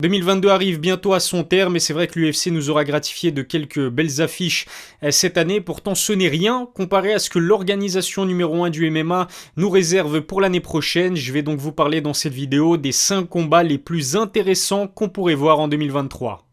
2022 arrive bientôt à son terme et c'est vrai que l'UFC nous aura gratifié de quelques belles affiches cette année. Pourtant, ce n'est rien comparé à ce que l'organisation numéro 1 du MMA nous réserve pour l'année prochaine. Je vais donc vous parler dans cette vidéo des 5 combats les plus intéressants qu'on pourrait voir en 2023.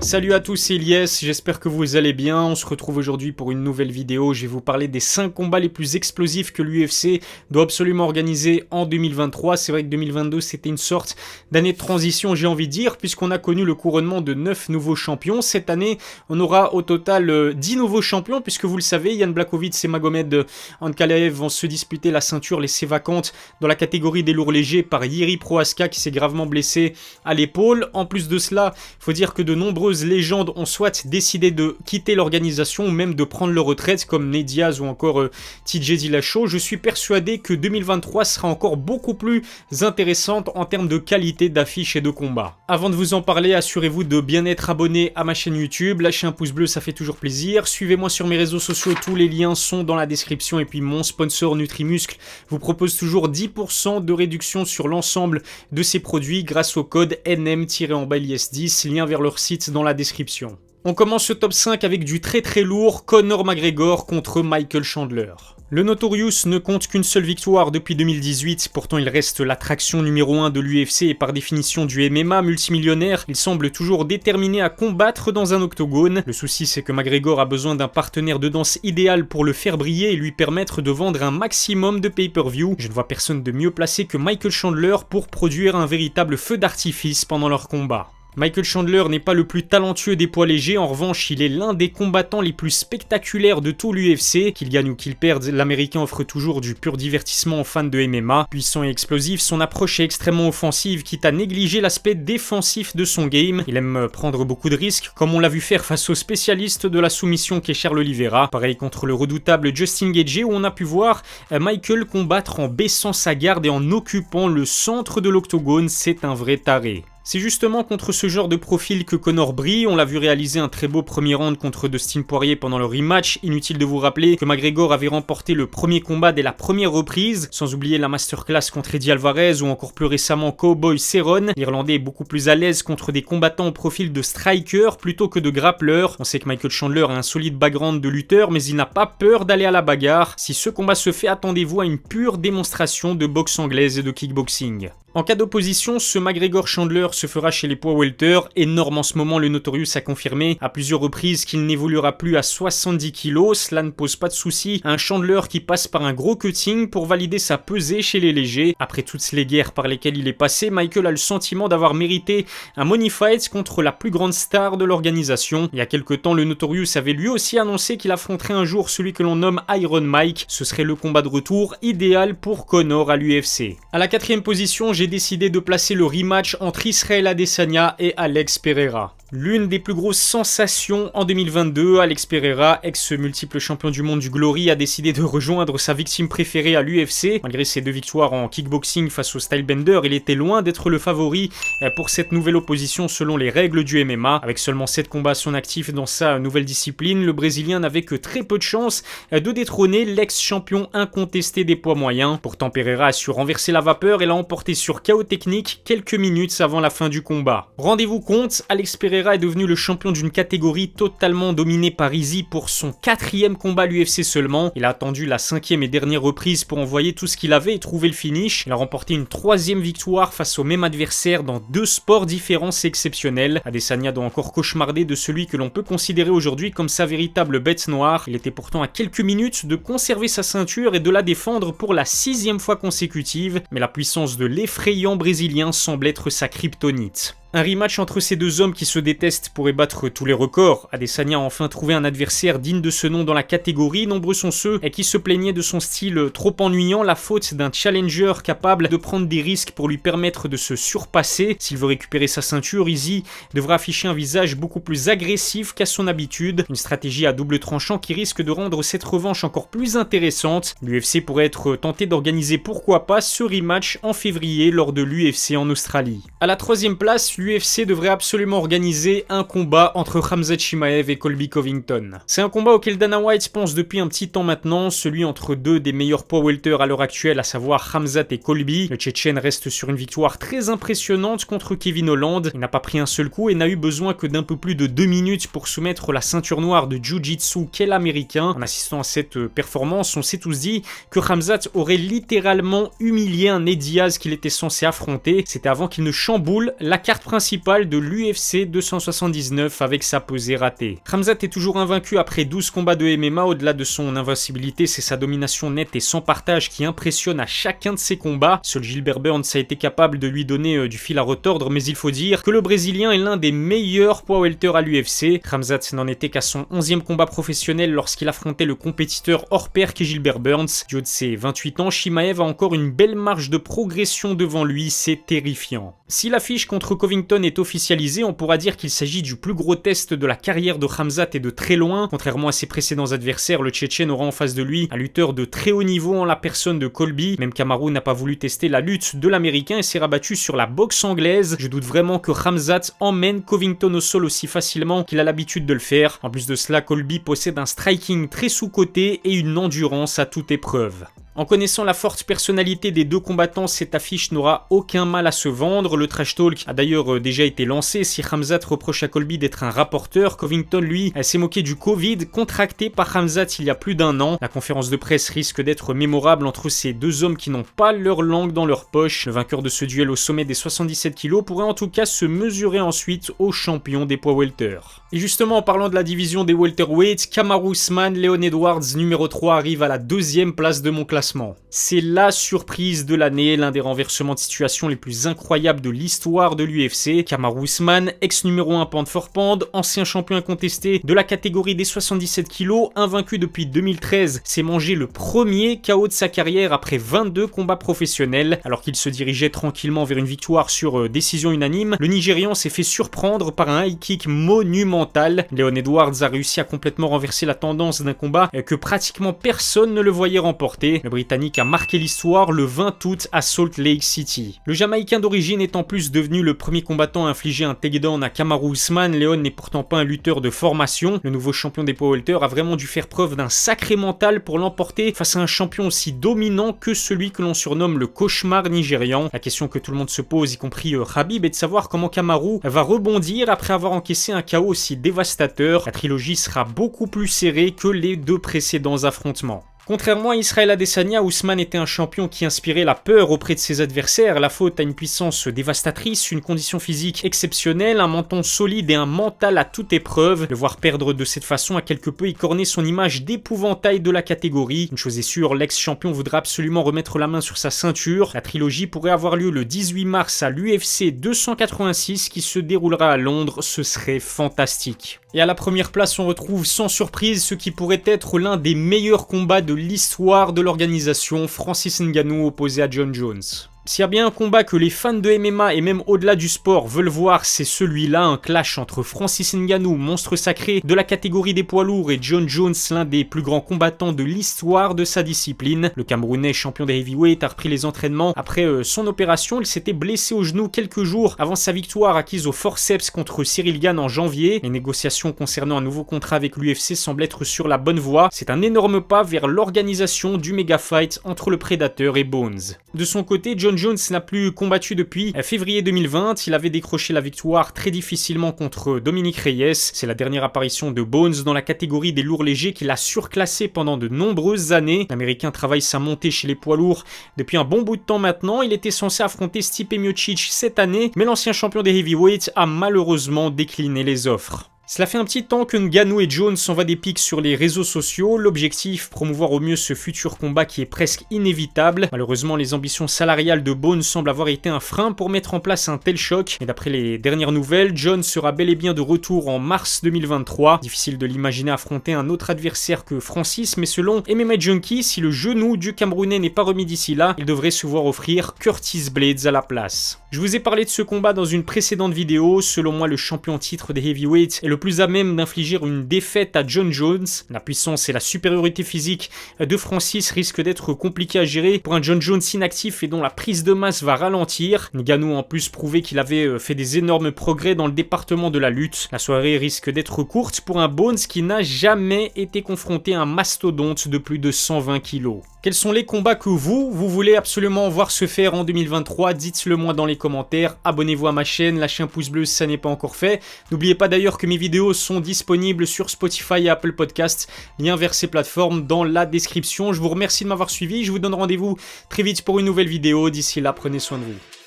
Salut à tous, c'est Elias, j'espère que vous allez bien. On se retrouve aujourd'hui pour une nouvelle vidéo. Je vais vous parler des 5 combats les plus explosifs que l'UFC doit absolument organiser en 2023. C'est vrai que 2022 c'était une sorte d'année de transition, j'ai envie de dire, puisqu'on a connu le couronnement de 9 nouveaux champions. Cette année, on aura au total 10 nouveaux champions, puisque vous le savez, Jan Blachowicz et Magomed Ankalaev vont se disputer la ceinture laissée vacante dans la catégorie des lourds légers par Jiří Procházka qui s'est gravement blessé à l'épaule. En plus de cela, il faut dire que de nombreuses légendes ont soit décidé de quitter l'organisation ou même de prendre leur retraite comme Nate Diaz ou encore TJ Dillashaw. Je suis persuadé que 2023 sera encore beaucoup plus intéressante en termes de qualité d'affiches et de combats. Avant de vous en parler, assurez-vous de bien être abonné à ma chaîne YouTube, lâchez un pouce bleu, ça fait toujours plaisir. Suivez-moi sur mes réseaux sociaux, tous les liens sont dans la description et puis mon sponsor Nutrimuscle vous propose toujours 10% de réduction sur l'ensemble de ses produits grâce au code NM-IS10, lien vers leur site dans la description. On commence ce top 5 avec du très lourd, Conor McGregor contre Michael Chandler. Le Notorious ne compte qu'une seule victoire depuis 2018, pourtant il reste l'attraction numéro 1 de l'UFC et par définition du MMA. Multimillionnaire, il semble toujours déterminé à combattre dans un octogone. Le souci c'est que McGregor a besoin d'un partenaire de danse idéal pour le faire briller et lui permettre de vendre un maximum de pay-per-view. Je ne vois personne de mieux placé que Michael Chandler pour produire un véritable feu d'artifice pendant leur combat. Michael Chandler n'est pas le plus talentueux des poids légers, en revanche il est l'un des combattants les plus spectaculaires de tout l'UFC. Qu'il gagne ou qu'il perde, l'américain offre toujours du pur divertissement aux fans de MMA. Puissant et explosif, son approche est extrêmement offensive, quitte à négliger l'aspect défensif de son game. Il aime prendre beaucoup de risques, comme on l'a vu faire face au spécialiste de la soumission qu'est Charles Oliveira. Pareil contre le redoutable Justin Gaethje où on a pu voir Michael combattre en baissant sa garde et en occupant le centre de l'octogone, c'est un vrai taré. C'est justement contre ce genre de profil que Conor brille. On l'a vu réaliser un très beau premier round contre Dustin Poirier pendant le rematch. Inutile de vous rappeler que McGregor avait remporté le premier combat dès la première reprise, sans oublier la masterclass contre Eddie Alvarez ou encore plus récemment Cowboy Cerrone. L'Irlandais est beaucoup plus à l'aise contre des combattants au profil de striker plutôt que de grappleur. On sait que Michael Chandler a un solide background de lutteur, mais il n'a pas peur d'aller à la bagarre. Si ce combat se fait, attendez-vous à une pure démonstration de boxe anglaise et de kickboxing. En cas d'opposition, ce McGregor Chandler se fera chez les poids welter. Énorme en ce moment, le Notorious a confirmé à plusieurs reprises qu'il n'évoluera plus à 70 kg. Cela ne pose pas de souci à un Chandler qui passe par un gros cutting pour valider sa pesée chez les légers. Après toutes les guerres par lesquelles il est passé, Michael a le sentiment d'avoir mérité un money fight contre la plus grande star de l'organisation. Il y a quelques temps, le Notorious avait lui aussi annoncé qu'il affronterait un jour celui que l'on nomme Iron Mike. Ce serait le combat de retour idéal pour Conor à l'UFC. À la 4e position, j'ai décidé de placer le rematch entre Israel Adesanya et Alex Pereira. L'une des plus grosses sensations en 2022, Alex Pereira, ex-multiple champion du monde du Glory, a décidé de rejoindre sa victime préférée à l'UFC. Malgré ses 2 victoires en kickboxing face au Stylebender, il était loin d'être le favori pour cette nouvelle opposition selon les règles du MMA. Avec seulement 7 combats à son actif dans sa nouvelle discipline, le Brésilien n'avait que très peu de chance de détrôner l'ex-champion incontesté des poids moyens. Pourtant, Pereira a su renverser la vapeur et l'a emporté sur KO technique quelques minutes avant la fin du combat. Rendez-vous compte, Alex Pereira est devenu le champion d'une catégorie totalement dominée par Izzy pour son 4e combat à l'UFC seulement. Il a attendu la 5e et dernière reprise pour envoyer tout ce qu'il avait et trouver le finish. Il a remporté une 3e victoire face au même adversaire dans 2 sports différents, c'est exceptionnel. Adesanya doit encore cauchemarder de celui que l'on peut considérer aujourd'hui comme sa véritable bête noire. Il était pourtant à quelques minutes de conserver sa ceinture et de la défendre pour la 6e fois consécutive, mais la puissance de l'effrayant brésilien semble être sa kryptonite. Un rematch entre ces 2 hommes qui se détestent pourrait battre tous les records. Adesanya a enfin trouvé un adversaire digne de ce nom dans la catégorie. Nombreux sont ceux qui se plaignaient de son style trop ennuyant, la faute d'un challenger capable de prendre des risques pour lui permettre de se surpasser. S'il veut récupérer sa ceinture, Izzy devra afficher un visage beaucoup plus agressif qu'à son habitude. Une stratégie à double tranchant qui risque de rendre cette revanche encore plus intéressante. L'UFC pourrait être tenté d'organiser pourquoi pas ce rematch en février lors de l'UFC en Australie. À la 3e place, l'UFC devrait absolument organiser un combat entre Khamzat Chimaev et Colby Covington. C'est un combat auquel Dana White pense depuis un petit temps maintenant, celui entre deux des meilleurs poids welter à l'heure actuelle, à savoir Khamzat et Colby. Le Tchétchène reste sur une victoire très impressionnante contre Kevin Holland. Il n'a pas pris un seul coup et n'a eu besoin que d'un peu plus de 2 minutes pour soumettre la ceinture noire de Jiu-Jitsu qu'est l'américain. En assistant à cette performance, on s'est tous dit que Khamzat aurait littéralement humilié un Nate Diaz qu'il était censé affronter. C'était avant qu'il ne chamboule la carte principale de l'UFC 279 avec sa pesée ratée. Khamzat est toujours invaincu après 12 combats de MMA. Au-delà de son invincibilité, c'est sa domination nette et sans partage qui impressionne à chacun de ses combats. Seul Gilbert Burns a été capable de lui donner du fil à retordre, mais il faut dire que le Brésilien est l'un des meilleurs poids welter à l'UFC. Khamzat n'en était qu'à son 11e combat professionnel lorsqu'il affrontait le compétiteur hors pair qu'est Gilbert Burns. Du haut de ses 28 ans, Chimaev a encore une belle marge de progression devant lui, c'est terrifiant. Si l'affiche contre Covington est officialisée, on pourra dire qu'il s'agit du plus gros test de la carrière de Khamzat et de très loin. Contrairement à ses précédents adversaires, le Tchétchène aura en face de lui un lutteur de très haut niveau en la personne de Colby. Même Kamaru n'a pas voulu tester la lutte de l'américain et s'est rabattu sur la boxe anglaise. Je doute vraiment que Khamzat emmène Covington au sol aussi facilement qu'il a l'habitude de le faire. En plus de cela, Colby possède un striking très sous-coté et une endurance à toute épreuve. En connaissant la forte personnalité des deux combattants, cette affiche n'aura aucun mal à se vendre. Le trash talk a d'ailleurs déjà été lancé. Si Khamzat reproche à Colby d'être un rapporteur, Covington, lui, s'est moqué du Covid contracté par Khamzat il y a plus d'1 an. La conférence de presse risque d'être mémorable entre ces deux hommes qui n'ont pas leur langue dans leur poche. Le vainqueur de ce duel au sommet des 77 kg pourrait en tout cas se mesurer ensuite au champion des poids welter. Et justement, en parlant de la division des welterweights, Kamaru Usman, Leon Edwards, numéro 3, arrive à la 2e place de mon classement. C'est la surprise de l'année, l'un des renversements de situation les plus incroyables de l'histoire de l'UFC. Kamaru Usman, ex-numéro 1 pound for pound, ancien champion incontesté de la catégorie des 77 kg, invaincu depuis 2013, s'est mangé le premier KO de sa carrière après 22 combats professionnels. Alors qu'il se dirigeait tranquillement vers une victoire sur décision unanime, le Nigérian s'est fait surprendre par un high kick monumental. Leon Edwards a réussi à complètement renverser la tendance d'un combat que pratiquement personne ne le voyait remporter. Le Britannique a marqué l'histoire le 20 août à Salt Lake City. Le Jamaïcain d'origine est en plus devenu le premier combattant à infliger un takedown à Kamaru Usman. Leon n'est pourtant pas un lutteur de formation. Le nouveau champion des poids welter a vraiment dû faire preuve d'un sacré mental pour l'emporter face à un champion aussi dominant que celui que l'on surnomme le cauchemar nigérian. La question que tout le monde se pose, y compris Khabib, est de savoir comment Kamaru va rebondir après avoir encaissé un KO aussi dévastateur. La trilogie sera beaucoup plus serrée que les deux précédents affrontements. Contrairement à Israel Adesanya, Usman était un champion qui inspirait la peur auprès de ses adversaires, la faute à une puissance dévastatrice, une condition physique exceptionnelle, un menton solide et un mental à toute épreuve. Le voir perdre de cette façon a quelque peu écorné son image d'épouvantail de la catégorie. Une chose est sûre, l'ex-champion voudra absolument remettre la main sur sa ceinture. La trilogie pourrait avoir lieu le 18 mars à l'UFC 286 qui se déroulera à Londres, ce serait fantastique. Et à la première place, on retrouve sans surprise ce qui pourrait être l'un des meilleurs combats de l'histoire de l'organisation, Francis Ngannou opposé à Jon Jones. S'il y a bien un combat que les fans de MMA et même au-delà du sport veulent voir, c'est celui-là, un clash entre Francis Ngannou, monstre sacré de la catégorie des poids lourds, et Jon Jones, l'un des plus grands combattants de l'histoire de sa discipline. Le Camerounais, champion des heavyweight, a repris les entraînements après son opération. Il s'était blessé au genou quelques jours avant sa victoire acquise au forceps contre Cyril Gane en janvier. Les négociations concernant un nouveau contrat avec l'UFC semblent être sur la bonne voie. C'est un énorme pas vers l'organisation du méga fight entre le Prédateur et Bones. De son côté, Jon Jones n'a plus combattu depuis février 2020. Il avait décroché la victoire très difficilement contre Dominique Reyes. C'est la dernière apparition de Bones dans la catégorie des lourds légers qu'il a surclassé pendant de nombreuses années. L'Américain travaille sa montée chez les poids lourds depuis un bon bout de temps maintenant. Il était censé affronter Stipe Miocic cette année, mais l'ancien champion des heavyweights a malheureusement décliné les offres. Cela fait un petit temps que Ngannou et Jones s'envoient des pics sur les réseaux sociaux. L'objectif, promouvoir au mieux ce futur combat qui est presque inévitable. Malheureusement, les ambitions salariales de Bones semblent avoir été un frein pour mettre en place un tel choc. Et d'après les dernières nouvelles, Jones sera bel et bien de retour en mars 2023. Difficile de l'imaginer affronter un autre adversaire que Francis, mais selon MMA Junkie, si le genou du Camerounais n'est pas remis d'ici là, il devrait se voir offrir Curtis Blades à la place. Je vous ai parlé de ce combat dans une précédente vidéo. Selon moi, le champion en titre des heavyweights est le plus à même d'infliger une défaite à Jon Jones. La puissance et la supériorité physique de Francis risquent d'être compliquées à gérer pour un Jon Jones inactif et dont la prise de masse va ralentir. Ngannou a en plus prouvé qu'il avait fait des énormes progrès dans le département de la lutte. La soirée risque d'être courte pour un Bones qui n'a jamais été confronté à un mastodonte de plus de 120 kg. Quels sont les combats que vous voulez absolument voir se faire en 2023? Dites-le moi dans les commentaires. Abonnez-vous à ma chaîne, lâchez un pouce bleu si ça n'est pas encore fait. N'oubliez pas d'ailleurs que mes vidéos sont disponibles sur Spotify et Apple Podcasts. Lien vers ces plateformes dans la description. Je vous remercie de m'avoir suivi. Je vous donne rendez-vous très vite pour une nouvelle vidéo. D'ici là, prenez soin de vous.